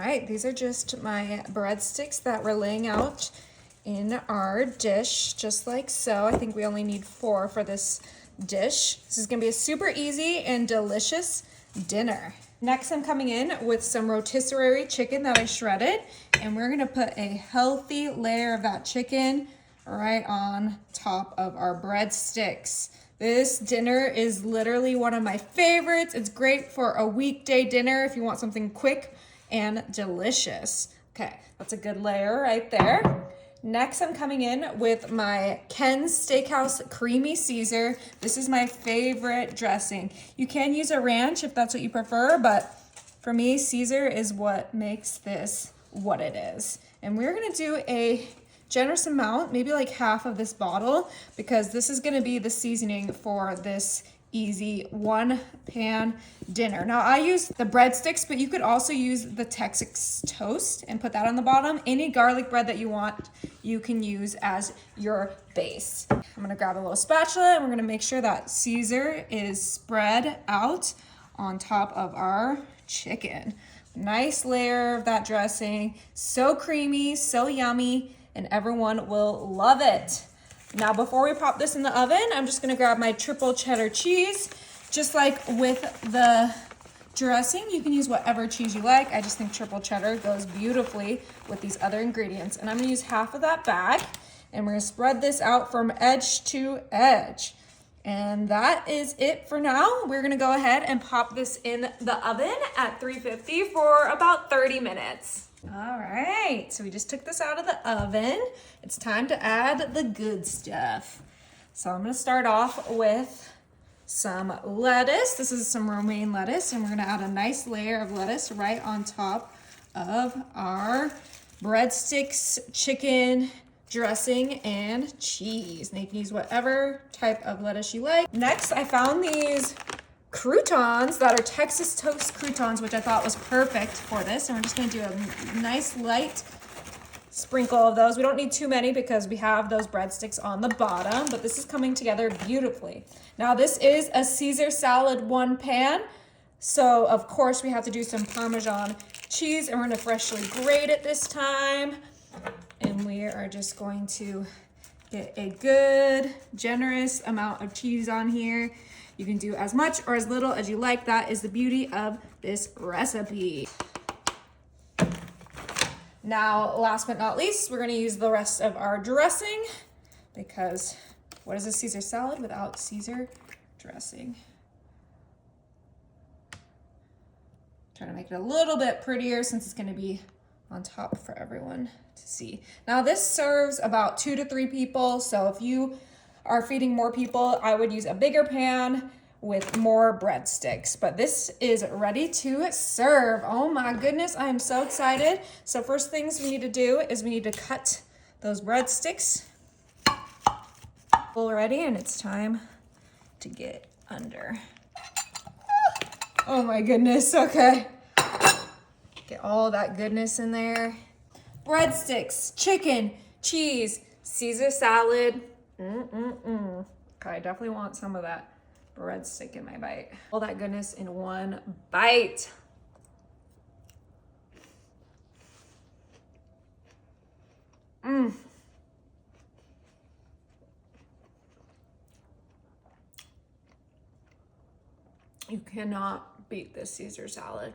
right, these are just my breadsticks that we're laying out in our dish, just like so. I think we only need 4 for this dish. This is gonna be a super easy and delicious dinner. Next, I'm coming in with some rotisserie chicken that I shredded, and we're gonna put a healthy layer of that chicken right on top of our breadsticks. This dinner is literally one of my favorites. It's great for a weekday dinner if you want something quick and delicious. Okay, that's a good layer right there. Next, I'm coming in with my Ken's Steakhouse Creamy Caesar. This is my favorite dressing. You can use a ranch if that's what you prefer, but for me, Caesar is what makes this what it is. And we're gonna do a generous amount, maybe like half of this bottle, because this is gonna be the seasoning for this easy 1-pan dinner. Now I use the breadsticks, but you could also use the Texas toast and put that on the bottom. Any garlic bread that you want, you can use as your base. I'm gonna grab a little spatula and we're gonna make sure that Caesar is spread out on top of our chicken. Nice layer of that dressing, so creamy, so yummy, and everyone will love it. Now, before we pop this in the oven, I'm just gonna grab my triple cheddar cheese. Just like with the dressing, you can use whatever cheese you like. I just think triple cheddar goes beautifully with these other ingredients. And I'm gonna use half of that bag, and we're gonna spread this out from edge to edge. And that is it for now. We're gonna go ahead and pop this in the oven at 350 for about 30 minutes. All right, so we just took this out of the oven. It's time to add the good stuff. So I'm gonna start off with some lettuce. This is some romaine lettuce, and we're gonna add a nice layer of lettuce right on top of our breadsticks, chicken, dressing, and cheese. And you can use whatever type of lettuce you like. Next, I found these croutons that are Texas toast croutons, which I thought was perfect for this. And we're just gonna do a nice light sprinkle of those. We don't need too many because we have those breadsticks on the bottom, but this is coming together beautifully. Now this is a Caesar salad 1-pan. So of course we have to do some Parmesan cheese, and we're gonna freshly grate it this time. And we are just going to get a good, generous amount of cheese on here. You can do as much or as little as you like. That is the beauty of this recipe. Now, last but not least, we're gonna use the rest of our dressing, because what is a Caesar salad without Caesar dressing? Trying to make it a little bit prettier since it's gonna be on top for everyone to see. Now this serves about 2 to 3 people, so if you are feeding more people, I would use a bigger pan with more breadsticks, but this is ready to serve. Oh my goodness, I am so excited. So first things we need to do is we need to cut those breadsticks. Already, and it's time to get under. Oh my goodness, okay. Get all that goodness in there. Breadsticks, chicken, cheese, Caesar salad. Okay, I definitely want some of that breadstick in my bite. All that goodness in one bite. You cannot beat this Caesar salad.